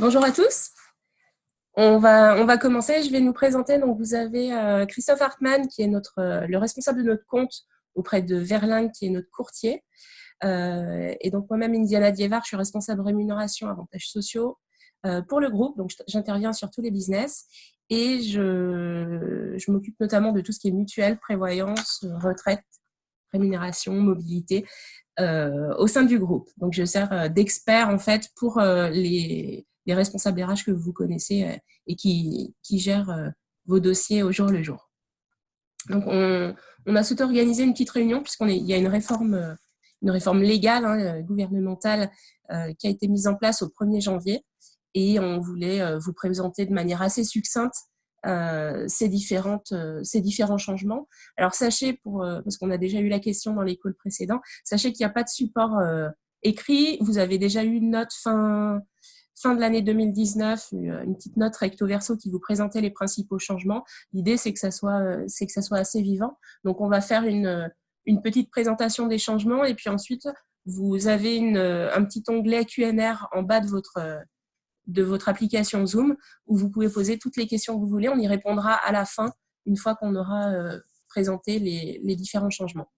Bonjour à tous. On va commencer. Je vais nous présenter. Donc, vous avez Christophe Hartmann, qui est le responsable de notre compte auprès de Verling, qui est notre courtier. Et donc, moi-même, Indiana Diévar, je suis responsable rémunération, avantages sociaux pour le groupe. Donc, j'interviens sur tous les business et je m'occupe notamment de tout ce qui est mutuelle, prévoyance, retraite, rémunération, mobilité au sein du groupe. Donc, je sers d'expert en fait pour les responsables RH que vous connaissez et qui gèrent vos dossiers au jour le jour. Donc, on a souhaité organiser une petite réunion puisqu'il y a une réforme légale, gouvernementale qui a été mise en place au 1er janvier et on voulait vous présenter de manière assez succincte ces différents changements. Alors, sachez, parce qu'on a déjà eu la question dans les calls précédents, sachez qu'il n'y a pas de support écrit. Vous avez déjà eu une note fin de l'année 2019, une petite note recto verso qui vous présentait les principaux changements. L'idée, c'est que ça soit assez vivant. Donc, on va faire une petite présentation des changements et puis ensuite, vous avez un petit onglet Q&R en bas de votre application Zoom où vous pouvez poser toutes les questions que vous voulez. On y répondra à la fin, une fois qu'on aura présenté les différents changements.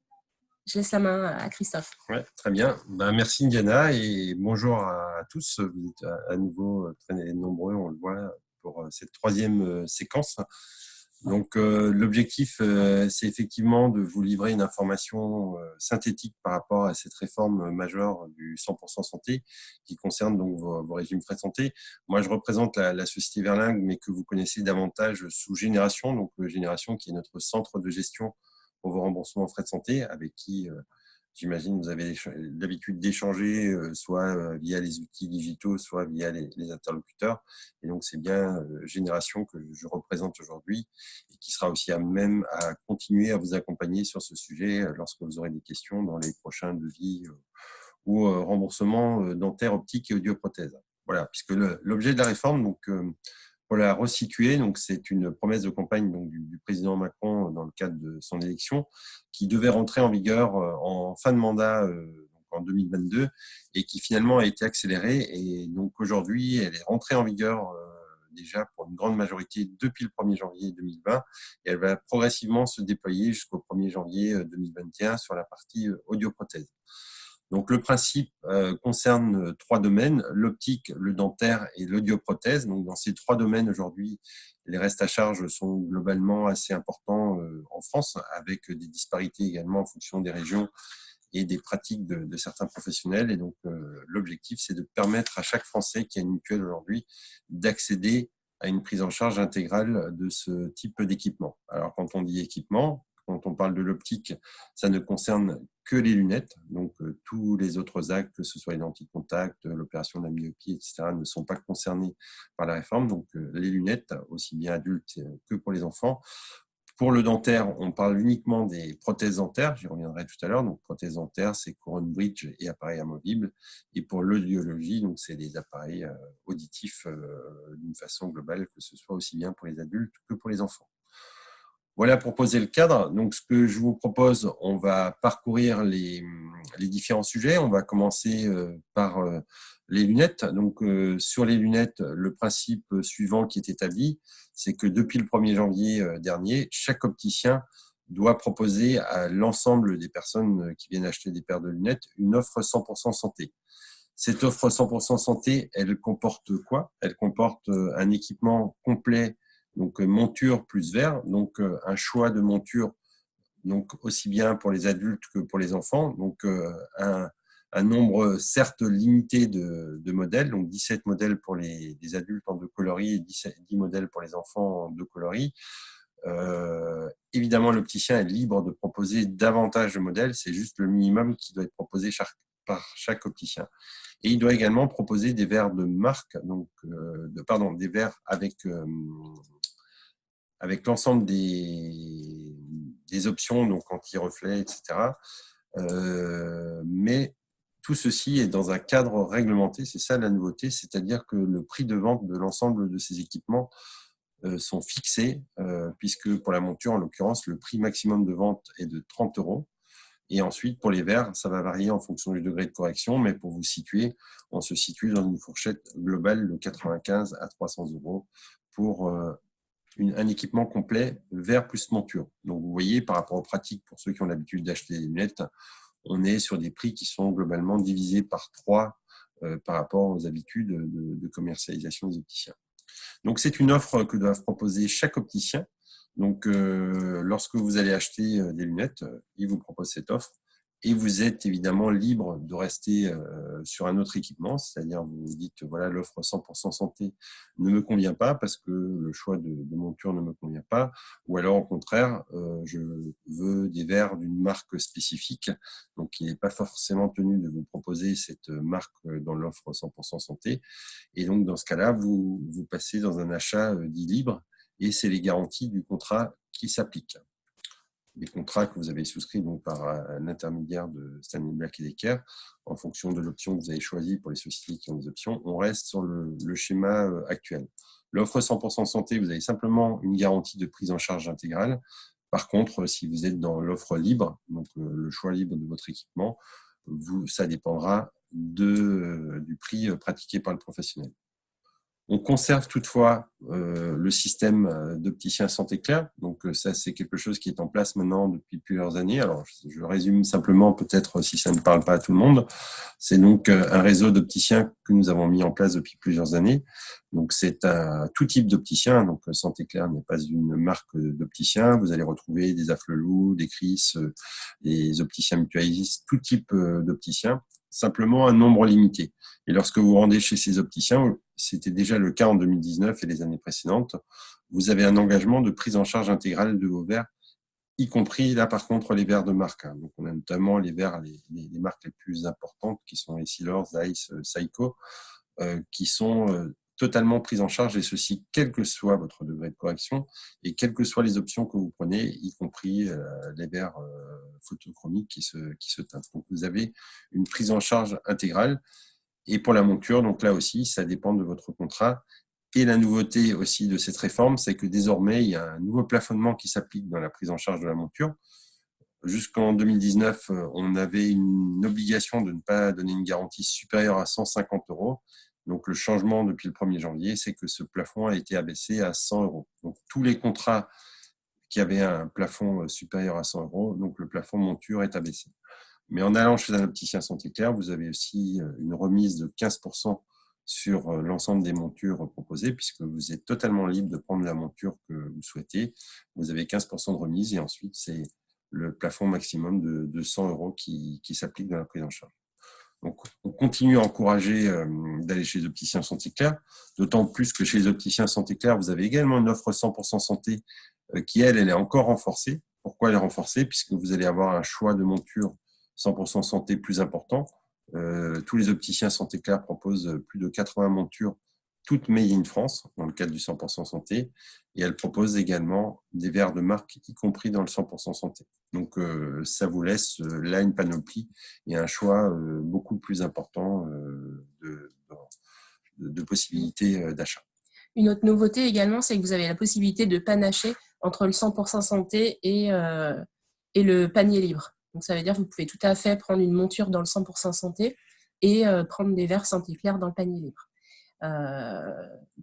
Je laisse la main à Christophe. Ouais, très bien. Merci Indiana et bonjour à tous. Vous êtes à nouveau très nombreux, on le voit, pour cette troisième séquence. Donc l'objectif, c'est effectivement de vous livrer une information synthétique par rapport à cette réforme majeure du 100% santé qui concerne donc vos régimes frais de santé. Moi, je représente la société Verling, mais que vous connaissez davantage sous Génération, donc Génération qui est notre centre de gestion pour vos remboursements frais de santé, avec qui j'imagine vous avez l'habitude d'échanger, soit via les outils digitaux, soit via les interlocuteurs. Et donc, c'est bien Génération que je représente aujourd'hui et qui sera aussi à même à continuer à vous accompagner sur ce sujet lorsque vous aurez des questions dans les prochains devis ou remboursements dentaires, optiques et audioprothèses. Voilà, puisque l'objet de la réforme, donc, pour la resituer, donc c'est une promesse de campagne donc, du président Macron dans le cadre de son élection qui devait rentrer en vigueur en fin de mandat donc en 2022 et qui finalement a été accélérée. Et donc aujourd'hui, elle est rentrée en vigueur déjà pour une grande majorité depuis le 1er janvier 2020 et elle va progressivement se déployer jusqu'au 1er janvier 2021 sur la partie audioprothèse. Donc, le principe concerne 3 domaines, l'optique, le dentaire et l'audioprothèse. Donc, dans ces 3 domaines, aujourd'hui, les restes à charge sont globalement assez importants en France, avec des disparités également en fonction des régions et des pratiques de certains professionnels. Et donc, l'objectif, c'est de permettre à chaque Français qui a une mutuelle aujourd'hui d'accéder à une prise en charge intégrale de ce type d'équipement. Alors, quand on dit équipement, quand on parle de l'optique, ça ne concerne que les lunettes. Donc, tous les autres actes, que ce soit les lentilles de contact, l'opération de la myopie, etc., ne sont pas concernés par la réforme. Donc, les lunettes, aussi bien adultes que pour les enfants. Pour le dentaire, on parle uniquement des prothèses dentaires, j'y reviendrai tout à l'heure. Donc, prothèses dentaires, c'est couronne bridge et appareils amovibles. Et pour l'audiologie, donc c'est des appareils auditifs d'une façon globale, que ce soit aussi bien pour les adultes que pour les enfants. Voilà pour poser le cadre. Donc, ce que je vous propose, on va parcourir les différents sujets. On va commencer par les lunettes. Donc, sur les lunettes, le principe suivant qui est établi, c'est que depuis le 1er janvier dernier, chaque opticien doit proposer à l'ensemble des personnes qui viennent acheter des paires de lunettes une offre 100% santé. Cette offre 100% santé, elle comporte quoi? Elle comporte un équipement complet, donc monture plus verre, donc un choix de monture donc aussi bien pour les adultes que pour les enfants, donc un nombre certes limité de modèles, donc 17 modèles pour les adultes en 2 coloris et 10 modèles pour les enfants en 2 coloris. Évidemment, l'opticien est libre de proposer davantage de modèles, c'est juste le minimum qui doit être proposé par chaque opticien. Et il doit également proposer des verres de marque, donc des verres avec l'ensemble des options, donc anti-reflet, etc. Mais tout ceci est dans un cadre réglementé, c'est ça la nouveauté, c'est-à-dire que le prix de vente de l'ensemble de ces équipements sont fixés, puisque pour la monture, en l'occurrence, le prix maximum de vente est de 30 €. Et ensuite, pour les verres, ça va varier en fonction du degré de correction, mais pour vous situer, on se situe dans une fourchette globale de 95 à 300 € pour un équipement complet verre plus monture. Donc, vous voyez, par rapport aux pratiques, pour ceux qui ont l'habitude d'acheter des lunettes, on est sur des prix qui sont globalement divisés par 3 par rapport aux habitudes de commercialisation des opticiens. Donc, c'est une offre que doivent proposer chaque opticien. Donc, lorsque vous allez acheter des lunettes, il vous propose cette offre et vous êtes évidemment libre de rester sur un autre équipement, c'est-à-dire vous vous dites voilà, l'offre 100% santé ne me convient pas parce que le choix de monture ne me convient pas, ou alors au contraire, je veux des verres d'une marque spécifique, donc il n'est pas forcément tenu de vous proposer cette marque dans l'offre 100% santé, et donc dans ce cas-là, vous passez dans un achat dit libre, et c'est les garanties du contrat qui s'appliquent. Les contrats que vous avez souscrits donc par un intermédiaire de Stanley Black & Decker, en fonction de l'option que vous avez choisie pour les sociétés qui ont des options, on reste sur le schéma actuel. L'offre 100% santé, vous avez simplement une garantie de prise en charge intégrale. Par contre, si vous êtes dans l'offre libre, donc le choix libre de votre équipement, ça dépendra du prix pratiqué par le professionnel. On conserve toutefois le système d'opticien santé clair. Donc, ça, c'est quelque chose qui est en place maintenant depuis plusieurs années. Alors, je résume simplement, peut-être si ça ne parle pas à tout le monde. C'est donc un réseau d'opticiens que nous avons mis en place depuis plusieurs années. Donc, c'est un tout type d'opticien. Donc, Santé Claire n'est pas une marque d'opticien. Vous allez retrouver des Afflelou, des Chris, des opticiens mutualistes, tout type d'opticiens. Simplement un nombre limité. Et lorsque vous rendez chez ces opticiens, c'était déjà le cas en 2019 et les années précédentes, vous avez un engagement de prise en charge intégrale de vos verres, y compris là par contre les verres de marque. Donc on a notamment les verres, les marques les plus importantes qui sont Essilor, Zeiss, Seiko, qui sont totalement prises en charge, et ceci quel que soit votre degré de correction et quelles que soient les options que vous prenez, y compris les verres photochromiques qui se teintent. Donc vous avez une prise en charge intégrale. Et pour la monture, donc là aussi, ça dépend de votre contrat. Et la nouveauté aussi de cette réforme, c'est que désormais, il y a un nouveau plafonnement qui s'applique dans la prise en charge de la monture. Jusqu'en 2019, on avait une obligation de ne pas donner une garantie supérieure à 150 €. Donc, le changement depuis le 1er janvier, c'est que ce plafond a été abaissé à 100 €. Donc, tous les contrats qui avaient un plafond supérieur à 100 €, donc le plafond monture est abaissé. Mais en allant chez un opticien Santé Claire, vous avez aussi une remise de 15% sur l'ensemble des montures proposées, puisque vous êtes totalement libre de prendre la monture que vous souhaitez. Vous avez 15% de remise et ensuite, c'est le plafond maximum de 100 € qui s'applique dans la prise en charge. Donc, on continue à encourager d'aller chez les opticiens Santé Claire, d'autant plus que chez les opticiens Santé Claire, vous avez également une offre 100% santé qui, elle est encore renforcée. Pourquoi elle est renforcée? Puisque vous allez avoir un choix de monture 100% santé plus important. Tous les opticiens Santé Claire proposent plus de 80 montures, toutes made in France, dans le cadre du 100% santé. Et elles proposent également des verres de marque, y compris dans le 100% santé. Donc, ça vous laisse là une panoplie et un choix beaucoup plus important de possibilités d'achat. Une autre nouveauté également, c'est que vous avez la possibilité de panacher entre le 100% santé et le panier libre. Donc, ça veut dire que vous pouvez tout à fait prendre une monture dans le 100% santé et prendre des verres Santé Claire dans le panier libre.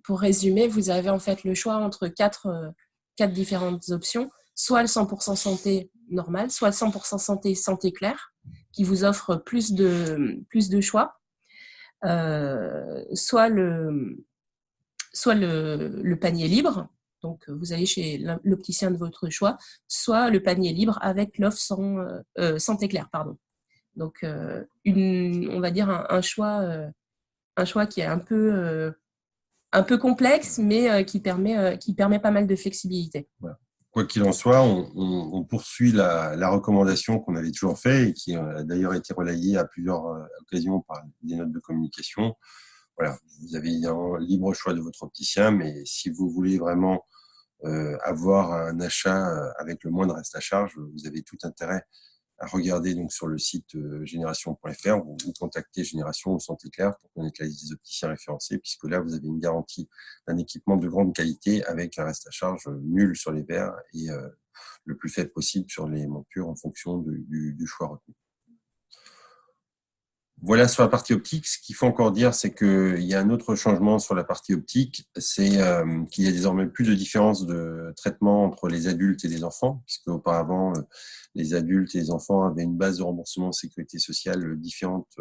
Pour résumer, vous avez en fait le choix entre quatre différentes options, soit le 100% santé normal, soit le 100% santé Santé Claire, qui vous offre plus de choix, soit le panier libre, donc vous allez chez l'opticien de votre choix, soit le panier libre avec l'offre Santé Claire, pardon. Donc, on va dire un choix qui est un peu complexe, mais qui permet pas mal de flexibilité. Voilà. Quoi qu'il en soit, on poursuit la recommandation qu'on avait toujours faite et qui a d'ailleurs été relayée à plusieurs occasions par des notes de communication. Voilà, vous avez un libre choix de votre opticien, mais si vous voulez vraiment avoir un achat avec le moins de reste à charge, vous avez tout intérêt à regarder donc sur le site génération.fr ou contacter Génération ou Santé Claire pour connaître la liste des opticiens référencés, puisque là, vous avez une garantie d'un équipement de grande qualité avec un reste à charge nul sur les verres et le plus faible possible sur les montures en fonction du choix retenu. Voilà sur la partie optique. Ce qu'il faut encore dire, c'est qu'il y a un autre changement sur la partie optique, c'est qu'il y a désormais plus de différence de traitement entre les adultes et les enfants, puisque auparavant, les adultes et les enfants avaient une base de remboursement de sécurité sociale différente.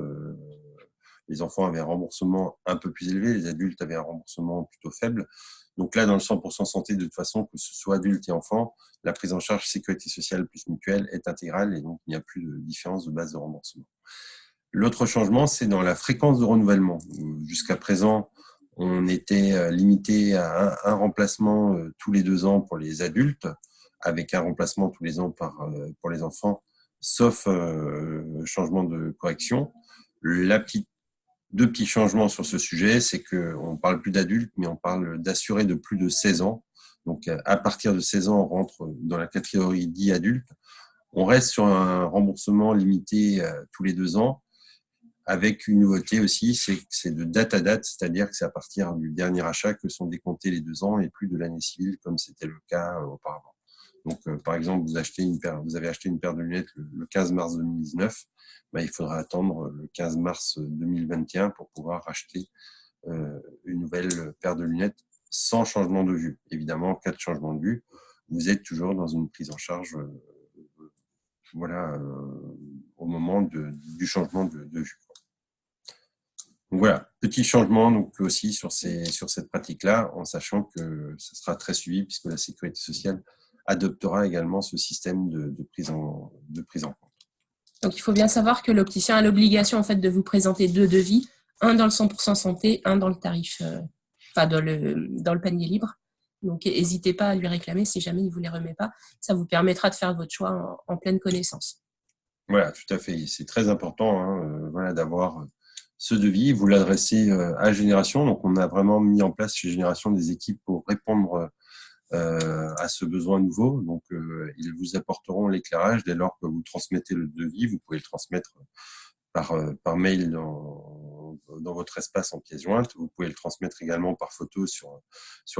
Les enfants avaient un remboursement un peu plus élevé, les adultes avaient un remboursement plutôt faible. Donc là, dans le 100% santé, de toute façon, que ce soit adulte et enfant, la prise en charge sécurité sociale plus mutuelle est intégrale et donc il n'y a plus de différence de base de remboursement. L'autre changement, c'est dans la fréquence de renouvellement. Jusqu'à présent, on était limité à un remplacement tous les 2 ans pour les adultes, avec un remplacement tous les ans pour les enfants, sauf changement de correction. Deux petits changements sur ce sujet, c'est qu'on ne parle plus d'adultes, mais on parle d'assurés de plus de 16 ans. Donc, à partir de 16 ans, on rentre dans la catégorie dit adulte. On reste sur un remboursement limité tous les 2 ans, avec une nouveauté aussi, c'est de date à date, c'est-à-dire que c'est à partir du dernier achat que sont décomptés les 2 ans et plus de l'année civile, comme c'était le cas auparavant. Donc, par exemple, vous avez acheté une paire de lunettes le 15 mars 2019, il faudra attendre le 15 mars 2021 pour pouvoir acheter une nouvelle paire de lunettes sans changement de vue. Évidemment, en cas de changement de vue, vous êtes toujours dans une prise en charge au moment du changement de vue. Donc voilà, petit changement donc aussi sur cette pratique-là, en sachant que ça sera très suivi puisque la sécurité sociale adoptera également ce système de prise en compte. Donc, il faut bien savoir que l'opticien a l'obligation en fait de vous présenter 2 devis, un dans le 100% santé, un dans le tarif, dans le panier libre. Donc, n'hésitez pas à lui réclamer si jamais il ne vous les remet pas. Ça vous permettra de faire votre choix en pleine connaissance. Voilà, tout à fait. C'est très important d'avoir ce devis. Vous l'adressez à Génération. Donc, on a vraiment mis en place chez Génération des équipes pour répondre à ce besoin nouveau. Donc, ils vous apporteront l'éclairage dès lors que vous transmettez le devis. Vous pouvez le transmettre par mail dans votre espace en pièce jointe. Vous pouvez le transmettre également par photo sur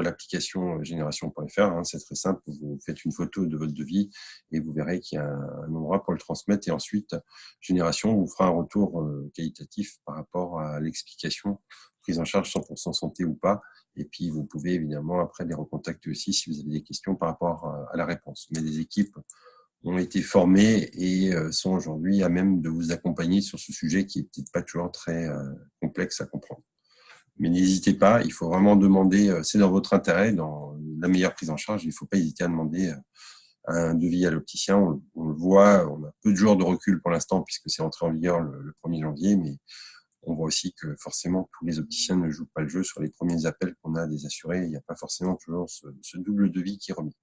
l'application génération.fr. C'est très simple. Vous faites une photo de votre devis et vous verrez qu'il y a un endroit pour le transmettre. Et ensuite, Génération vous fera un retour qualitatif par rapport à l'explication, prise en charge 100% santé ou pas. Et puis, vous pouvez évidemment après les recontacter aussi si vous avez des questions par rapport à la réponse. Mais les équipes ont été formés et sont aujourd'hui à même de vous accompagner sur ce sujet qui n'est peut-être pas toujours très complexe à comprendre. Mais n'hésitez pas, il faut vraiment demander, c'est dans votre intérêt, dans la meilleure prise en charge, il ne faut pas hésiter à demander un devis à l'opticien. On le voit, on a peu de jours de recul pour l'instant puisque c'est entré en vigueur le 1er janvier, mais on voit aussi que forcément tous les opticiens ne jouent pas le jeu sur les premiers appels qu'on a des assurés. Il n'y a pas forcément toujours ce double devis qui est remis.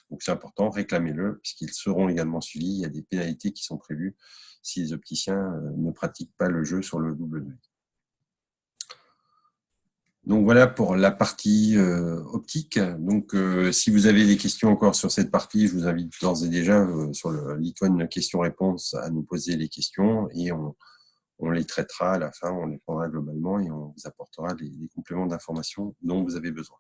Donc c'est important, réclamez-le puisqu'ils seront également suivis. Il y a des pénalités qui sont prévues si les opticiens ne pratiquent pas le jeu sur le double devis. Donc voilà pour la partie optique. Donc si vous avez des questions encore sur cette partie, je vous invite d'ores et déjà sur l'icône questions-réponses à nous poser les questions et on les traitera à la fin, on les prendra globalement et on vous apportera les compléments d'information dont vous avez besoin.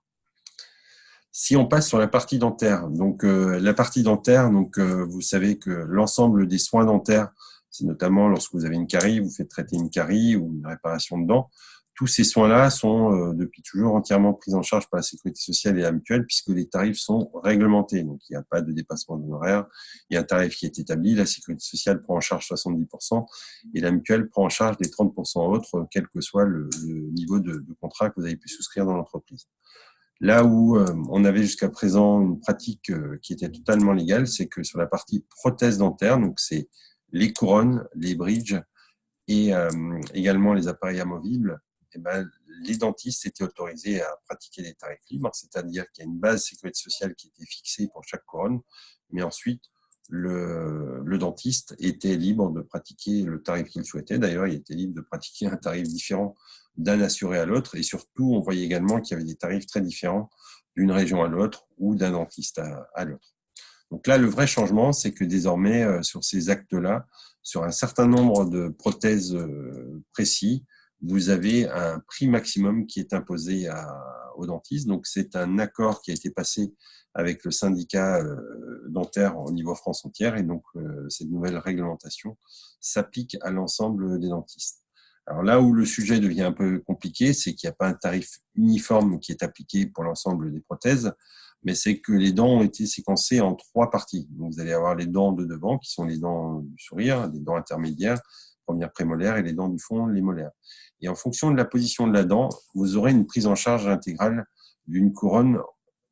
Si on passe sur la partie dentaire, donc la partie dentaire, vous savez que l'ensemble des soins dentaires, c'est notamment lorsque vous avez une carie, vous faites traiter une carie ou une réparation de dents. Tous ces soins-là sont depuis toujours entièrement pris en charge par la sécurité sociale et la mutuelle puisque les tarifs sont réglementés. Donc, il n'y a pas de dépassement d'honoraires. Il y a un tarif qui est établi. La sécurité sociale prend en charge 70% et la mutuelle prend en charge les 30% autres, quel que soit le niveau de contrat que vous avez pu souscrire dans l'entreprise. Là où on avait jusqu'à présent une pratique qui était totalement légale, c'est que sur la partie prothèse dentaire, donc c'est les couronnes, les bridges et également les appareils amovibles, les dentistes étaient autorisés à pratiquer des tarifs libres, c'est-à-dire qu'il y a une base sécurité sociale qui était fixée pour chaque couronne, mais ensuite le dentiste était libre de pratiquer le tarif qu'il souhaitait. D'ailleurs, il était libre de pratiquer un tarif différent d'un assuré à l'autre, et surtout, on voyait également qu'il y avait des tarifs très différents d'une région à l'autre ou d'un dentiste à l'autre. Donc là, le vrai changement, c'est que désormais, sur ces actes-là, sur un certain nombre de prothèses précis, vous avez un prix maximum qui est imposé aux dentistes. Donc, c'est un accord qui a été passé avec le syndicat dentaire au niveau France entière. Et donc, cette nouvelle réglementation s'applique à l'ensemble des dentistes. Alors là où le sujet devient un peu compliqué, c'est qu'il n'y a pas un tarif uniforme qui est appliqué pour l'ensemble des prothèses, mais c'est que les dents ont été séquencées en 3 parties. Donc, vous allez avoir les dents de devant, qui sont les dents du sourire, les dents intermédiaires, première prémolaire, et les dents du fond, les molaires. Et en fonction de la position de la dent, vous aurez une prise en charge intégrale d'une couronne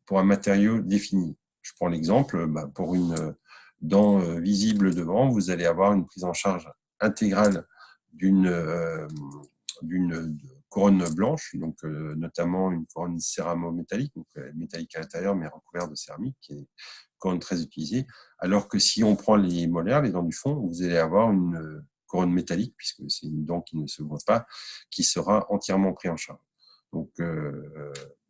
pour un matériau défini. Je prends l'exemple, pour une dent visible devant, vous allez avoir une prise en charge intégrale d'une couronne blanche, donc notamment une couronne céramo-métallique, donc métallique à l'intérieur mais recouverte de céramique, qui est une couronne très utilisée. Alors que si on prend les molaires, les dents du fond, vous allez avoir une couronne métallique, puisque c'est une dent qui ne se voit pas, qui sera entièrement prise en charge. Donc,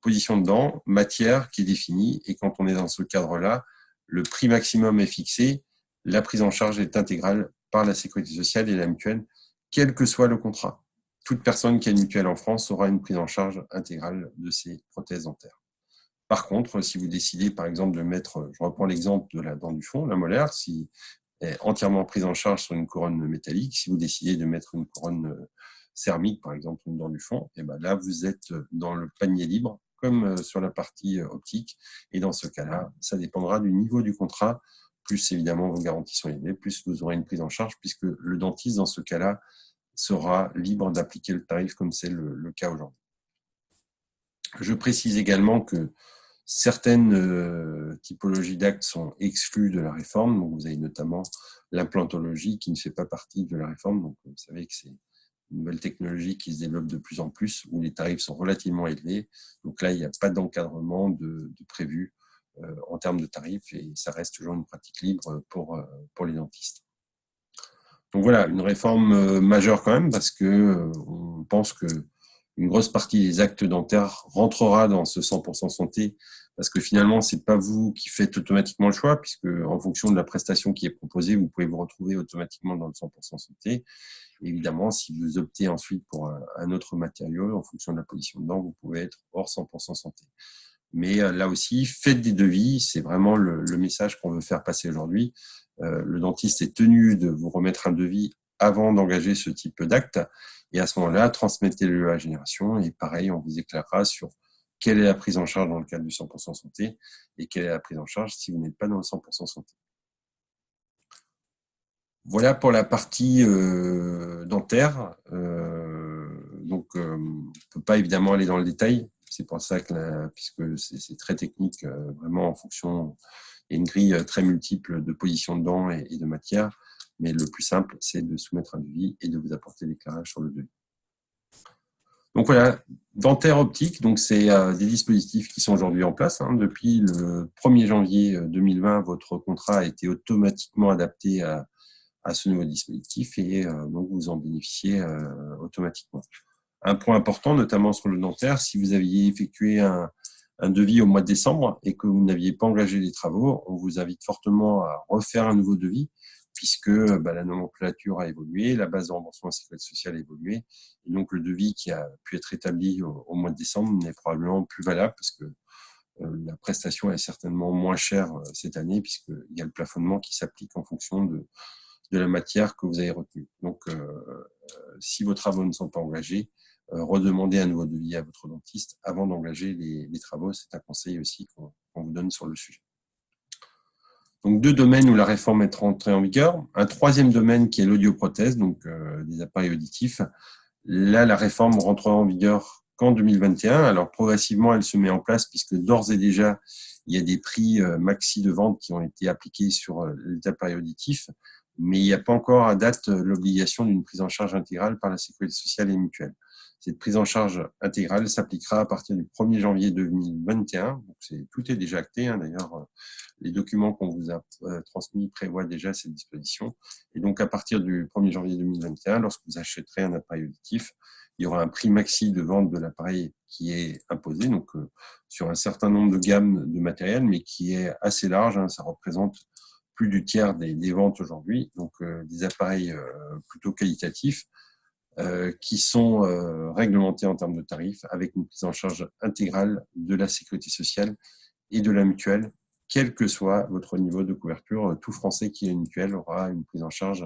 position de dent, matière qui est définie, et quand on est dans ce cadre-là, le prix maximum est fixé, la prise en charge est intégrale par la sécurité sociale et la mutuelle, quel que soit le contrat. Toute personne qui a une mutuelle en France aura une prise en charge intégrale de ses prothèses dentaires. Par contre, si vous décidez, par exemple, de mettre, je reprends l'exemple de la dent du fond, la molaire, si est entièrement prise en charge sur une couronne métallique, si vous décidez de mettre une couronne céramique, par exemple, une dent du fond, et ben là, vous êtes dans le panier libre, comme sur la partie optique. Et dans ce cas-là, ça dépendra du niveau du contrat. Plus, évidemment, vos garanties sont élevées, plus vous aurez une prise en charge, puisque le dentiste, dans ce cas-là, sera libre d'appliquer le tarif comme c'est le cas aujourd'hui. Je précise également que certaines typologies d'actes sont exclues de la réforme. Donc, vous avez notamment l'implantologie qui ne fait pas partie de la réforme. Donc, vous savez que c'est une nouvelle technologie qui se développe de plus en plus, où les tarifs sont relativement élevés. Donc là, il n'y a pas d'encadrement de prévu en termes de tarifs, et ça reste toujours une pratique libre pour les dentistes. Donc voilà, une réforme majeure quand même, parce que on pense que une grosse partie des actes dentaires rentrera dans ce 100% santé, parce que finalement, c'est pas vous qui faites automatiquement le choix, puisque en fonction de la prestation qui est proposée, vous pouvez vous retrouver automatiquement dans le 100% santé. Évidemment, si vous optez ensuite pour un autre matériau, en fonction de la position de dent, vous pouvez être hors 100% santé. Mais là aussi, faites des devis, c'est vraiment le message qu'on veut faire passer aujourd'hui. Le dentiste est tenu de vous remettre un devis avant d'engager ce type d'acte. Et à ce moment-là, transmettez-le à la génération. Et pareil, on vous éclairera sur quelle est la prise en charge dans le cadre du 100% santé et quelle est la prise en charge si vous n'êtes pas dans le 100% santé. Voilà pour la partie dentaire. Donc, on ne peut pas évidemment aller dans le détail. C'est pour ça que, puisque c'est très technique, vraiment en fonction, il y a une grille très multiple de positions de dents et de matière. Mais le plus simple, c'est de soumettre un devis et de vous apporter l'éclairage sur le devis. Donc voilà, dentaire optique, donc c'est des dispositifs qui sont aujourd'hui en place. Depuis le 1er janvier 2020, votre contrat a été automatiquement adapté à ce nouveau dispositif, et donc vous en bénéficiez automatiquement. Un point important, notamment sur le dentaire, si vous aviez effectué un devis au mois de décembre et que vous n'aviez pas engagé les travaux, on vous invite fortement à refaire un nouveau devis, puisque la nomenclature a évolué, la base de remboursement de la sécurité sociale a évolué, et donc le devis qui a pu être établi au mois de décembre n'est probablement plus valable, parce que la prestation est certainement moins chère cette année, puisqu'il y a le plafonnement qui s'applique en fonction de la matière que vous avez retenue. Donc, si vos travaux ne sont pas engagés, redemandez un nouveau devis à votre dentiste avant d'engager les travaux. C'est un conseil aussi qu'on vous donne sur le sujet. Donc, 2 domaines où la réforme est entrée en vigueur. Un 3e domaine qui est l'audioprothèse, donc des appareils auditifs. Là, la réforme rentrera en vigueur qu'en 2021. Alors, progressivement, elle se met en place, puisque d'ores et déjà, il y a des prix maxi de vente qui ont été appliqués sur les appareils auditifs, mais il n'y a pas encore à date l'obligation d'une prise en charge intégrale par la sécurité sociale et mutuelle. Cette prise en charge intégrale s'appliquera à partir du 1er janvier 2021. Donc tout est déjà acté. D'ailleurs, les documents qu'on vous a transmis prévoient déjà cette disposition. Et donc, à partir du 1er janvier 2021, lorsque vous achèterez un appareil auditif, il y aura un prix maxi de vente de l'appareil qui est imposé, donc sur un certain nombre de gammes de matériel, mais qui est assez large. Ça représente plus du tiers des ventes aujourd'hui, donc des appareils plutôt qualitatifs, qui sont réglementés en termes de tarifs, avec une prise en charge intégrale de la sécurité sociale et de la mutuelle, quel que soit votre niveau de couverture. Tout Français qui a une mutuelle aura une prise en charge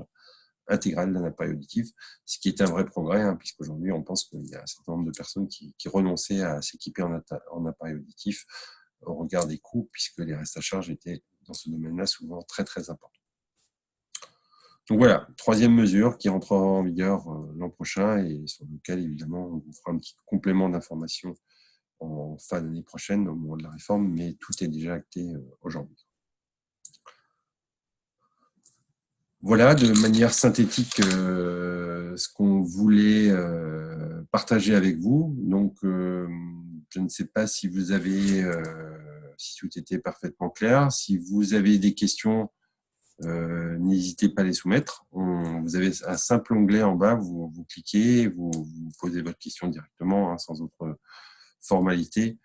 intégrale d'un appareil auditif, ce qui est un vrai progrès, hein, puisqu'aujourd'hui, on pense qu'il y a un certain nombre de personnes qui renonçaient à s'équiper en appareil auditif au regard des coûts, puisque les restes à charge étaient, dans ce domaine-là, souvent très, très importants. Donc voilà, troisième mesure qui entrera en vigueur l'an prochain et sur lequel, évidemment, on vous fera un petit complément d'information en fin d'année prochaine, au moment de la réforme, mais tout est déjà acté aujourd'hui. Voilà, de manière synthétique, ce qu'on voulait partager avec vous. Donc, je ne sais pas si vous avez, si tout était parfaitement clair. Si vous avez des questions, n'hésitez pas à les soumettre. Vous avez un simple onglet en bas, vous cliquez, vous posez votre question directement, hein, sans autre formalité.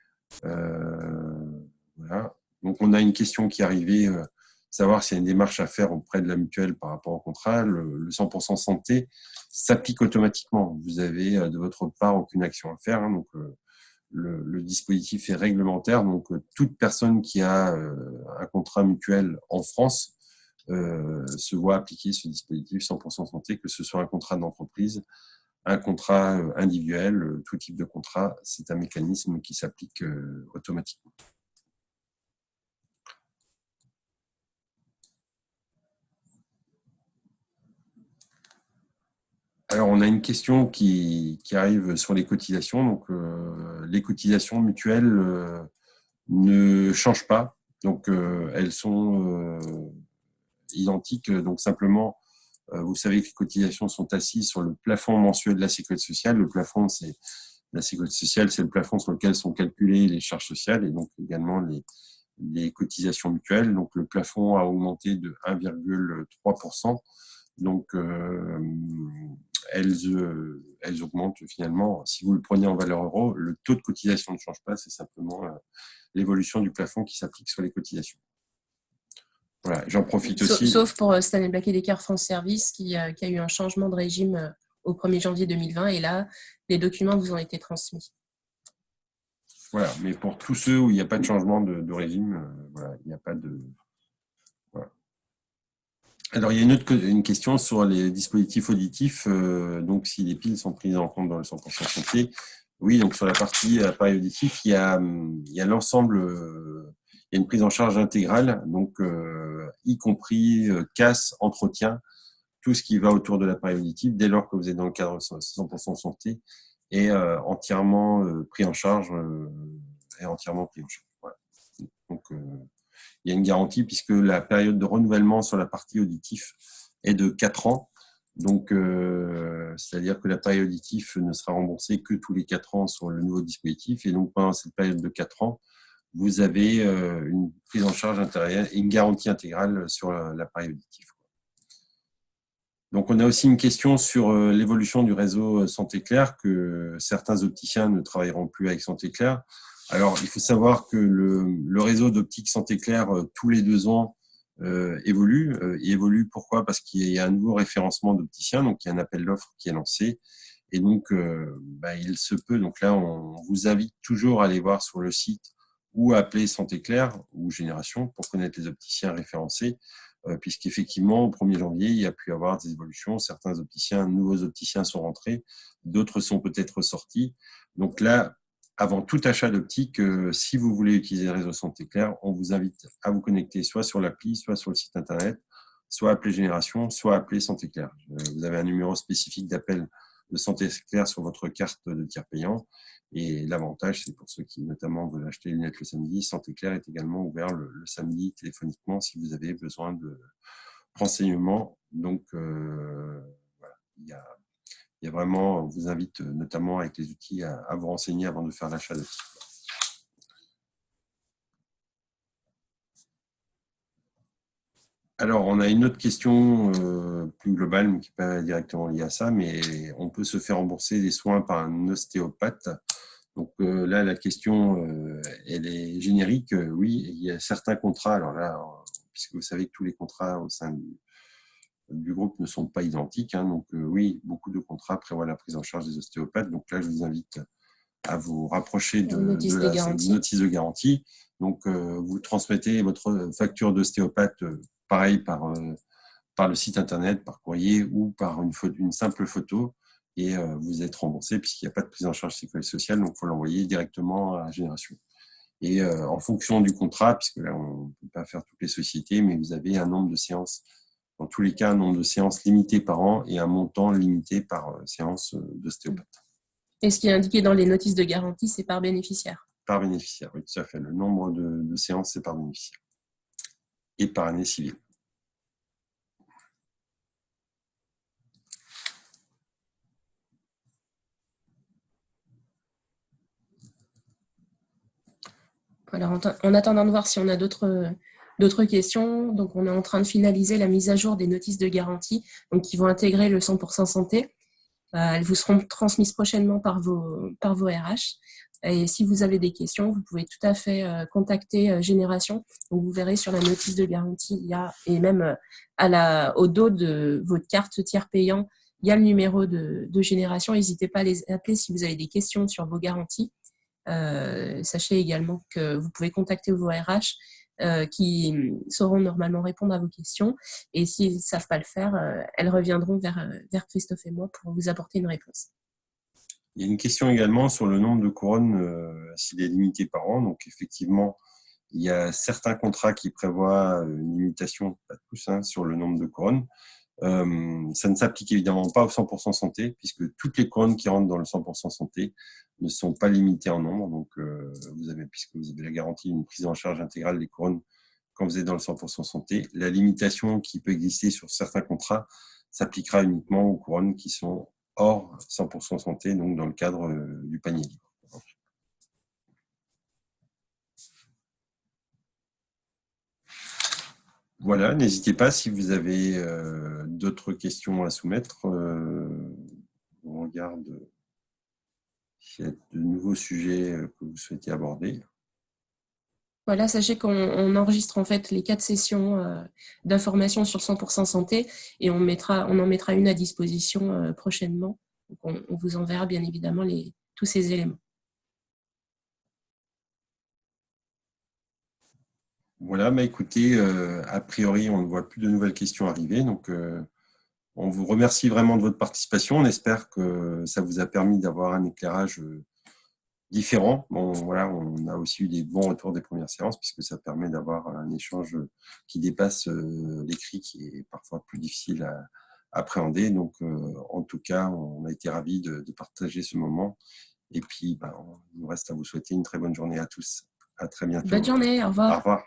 Voilà. Donc, on a une question qui est arrivée, savoir s'il y a une démarche à faire auprès de la mutuelle par rapport au contrat. Le 100% santé s'applique automatiquement. Vous avez de votre part aucune action à faire. Hein, donc, le dispositif est réglementaire. Donc, toute personne qui a un contrat mutuel en France se voit appliquer ce dispositif 100% santé, que ce soit un contrat d'entreprise, un contrat individuel, tout type de contrat. C'est un mécanisme qui s'applique automatiquement. Alors, on a une question qui arrive sur les cotisations. Donc, les cotisations mutuelles ne changent pas. Donc, elles sont identiques. Donc, simplement, vous savez que les cotisations sont assises sur le plafond mensuel de la sécurité sociale. Le plafond, c'est la sécurité sociale, c'est le plafond sur lequel sont calculées les charges sociales et donc également les cotisations mutuelles. Donc, le plafond a augmenté de 1,3%. Donc, elles augmentent finalement. Si vous le prenez en valeur euro, le taux de cotisation ne change pas, c'est simplement l'évolution du plafond qui s'applique sur les cotisations. Voilà, j'en profite aussi. Sauf pour Stanley Black & Decker France Service qui a eu un changement de régime au 1er janvier 2020 et là, les documents vous ont été transmis. Voilà, mais pour tous ceux où il n'y a pas de changement de régime, voilà, il n'y a pas de... Voilà. Alors, il y a une question sur les dispositifs auditifs, donc si les piles sont prises en compte dans le 100% santé. Oui, donc sur la partie appareil auditif, il y a l'ensemble, il y a une prise en charge intégrale, donc y compris casse, entretien, tout ce qui va autour de l'appareil auditif, dès lors que vous êtes dans le cadre 100% santé, est entièrement pris en charge Voilà. Donc, il y a une garantie puisque la période de renouvellement sur la partie auditif est de 4 ans. Donc, c'est-à-dire que l'appareil auditif ne sera remboursé que tous les 4 ans sur le nouveau dispositif. Et donc, pendant cette période de 4 ans, vous avez une prise en charge intérieure et une garantie intégrale sur l'appareil auditif. Donc, on a aussi une question sur l'évolution du réseau Santé Claire, que certains opticiens ne travailleront plus avec Santé Claire. Alors, il faut savoir que le réseau d'optique Santé Claire, tous les 2 ans, évolue. Il évolue pourquoi? Parce qu'il y a un nouveau référencement d'opticiens, donc il y a un appel d'offres qui est lancé. Et donc, il se peut, donc là, on vous invite toujours à aller voir sur le site ou à appeler Santé Claire ou Génération pour connaître les opticiens référencés. Puisqu'effectivement, au 1er janvier, il y a pu y avoir des évolutions. Certains nouveaux opticiens sont rentrés, d'autres sont peut-être sortis. Donc là, avant tout achat d'optique, si vous voulez utiliser le réseau Santé Claire, on vous invite à vous connecter soit sur l'appli, soit sur le site internet, soit appeler Génération, soit appeler Santé Claire. Vous avez un numéro spécifique d'appel de Santé Claire sur votre carte de tiers payant. Et l'avantage, c'est pour ceux qui notamment veulent acheter des lunettes le samedi, Santé Claire est également ouvert le samedi téléphoniquement si vous avez besoin de renseignements. Donc, voilà, il y a vraiment, on vous invite notamment avec les outils à vous renseigner avant de faire l'achat de titres. Alors, on a une autre question plus globale, mais qui n'est pas directement liée à ça, mais on peut se faire rembourser des soins par un ostéopathe. Donc là, la question, elle est générique. Oui, il y a certains contrats. Alors là, puisque vous savez que tous les contrats au sein du groupe ne sont pas identiques. Hein. Donc, oui, beaucoup de contrats prévoient la prise en charge des ostéopathes. Donc là, je vous invite à vous rapprocher de la notice de garantie. Donc, vous transmettez votre facture d'ostéopathe, pareil, par le site internet, par courrier ou par une simple photo, et vous êtes remboursé puisqu'il n'y a pas de prise en charge sécurité sociale, donc il faut l'envoyer directement à la Génération. Et en fonction du contrat, puisque là on ne peut pas faire toutes les sociétés, mais vous avez un nombre de séances, dans tous les cas un nombre de séances limité par an et un montant limité par séance d'ostéopathe. Et ce qui est indiqué dans les notices de garantie, c'est par bénéficiaire. Par bénéficiaire, oui, tout à fait. Le nombre de séances, c'est par bénéficiaire. Et par année civile. Alors, en attendant de voir si on a d'autres questions, donc on est en train de finaliser la mise à jour des notices de garantie, donc qui vont intégrer le 100% santé. Elles vous seront transmises prochainement par vos RH. Et si vous avez des questions, vous pouvez tout à fait contacter Génération. Donc vous verrez sur la notice de garantie, il y a, et même au dos de votre carte tiers payant, il y a le numéro de Génération. N'hésitez pas à les appeler si vous avez des questions sur vos garanties. Sachez également que vous pouvez contacter vos RH qui sauront normalement répondre à vos questions. Et s'ils ne savent pas le faire, elles reviendront vers Christophe et moi pour vous apporter une réponse. Il y a une question également sur le nombre de couronnes, s'il est limité par an. Donc effectivement, il y a certains contrats qui prévoient une limitation, pas tous, hein, sur le nombre de couronnes. Ça ne s'applique évidemment pas au 100% santé, puisque toutes les couronnes qui rentrent dans le 100% santé ne sont pas limitées en nombre. Donc, puisque vous avez la garantie d'une prise en charge intégrale des couronnes quand vous êtes dans le 100% santé, la limitation qui peut exister sur certains contrats s'appliquera uniquement aux couronnes qui sont hors 100% santé, donc dans le cadre du panier libre. Voilà, n'hésitez pas si vous avez d'autres questions à soumettre. On regarde s'il y a de nouveaux sujets que vous souhaitez aborder. Voilà, sachez qu'on enregistre en fait les 4 sessions d'information sur 100% santé et on en mettra une à disposition prochainement. Donc on vous enverra bien évidemment tous ces éléments. Voilà, bah écoutez, a priori, on ne voit plus de nouvelles questions arriver. Donc, on vous remercie vraiment de votre participation. On espère que ça vous a permis d'avoir un éclairage différent. Bon, voilà, on a aussi eu des bons retours des premières séances puisque ça permet d'avoir un échange qui dépasse l'écrit, qui est parfois plus difficile à appréhender. Donc, en tout cas, on a été ravis de partager ce moment. Et puis, il nous reste à vous souhaiter une très bonne journée à tous. À très bientôt. Bonne journée, au revoir. Au revoir.